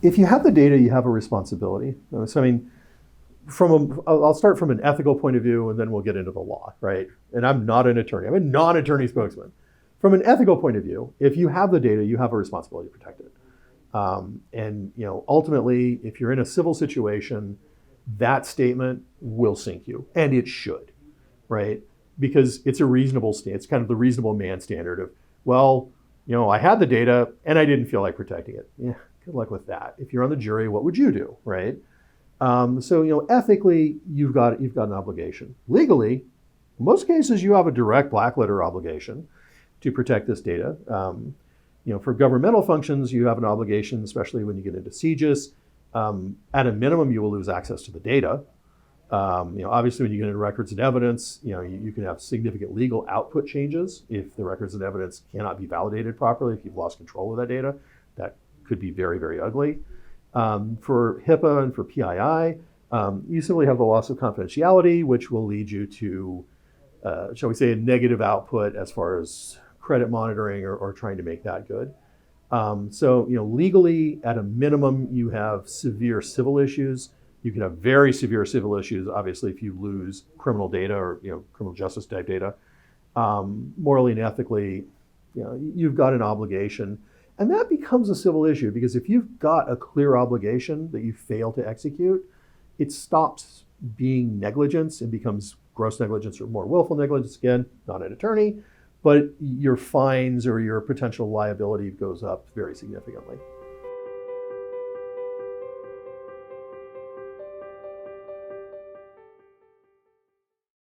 If you have the data, you have a responsibility. So I mean, I'll start from an ethical point of view, and then we'll get into the law, right? And I'm not an attorney. I'm a non-attorney spokesman. From an ethical point of view, if you have the data, you have a responsibility to protect it. And ultimately, if you're in a civil situation, that statement will sink you, and it should, right? Because it's a reasonable standard. It's kind of the reasonable man standard of, well, I had the data and I didn't feel like protecting it. Yeah, good luck with that. If you're on the jury, what would you do, right? So ethically, you've got an obligation. Legally, in most cases, you have a direct black letter obligation to protect this data. For governmental functions, you have an obligation, especially when you get into sieges. At a minimum, you will lose access to the data. Obviously, when you get into records and evidence, you can have significant legal output changes if the records and evidence cannot be validated properly. If you've lost control of that data, that could be very, very ugly. For HIPAA and for PII, you simply have the loss of confidentiality, which will lead you to, shall we say, a negative output as far as credit monitoring or trying to make that good. So legally, at a minimum, you have severe civil issues. You can have very severe civil issues, obviously, if you lose criminal data or criminal justice type data. Morally and ethically, you've got an obligation. And that becomes a civil issue because if you've got a clear obligation that you fail to execute, it stops being negligence and becomes gross negligence or more willful negligence. Again, not an attorney, but your fines or your potential liability goes up very significantly.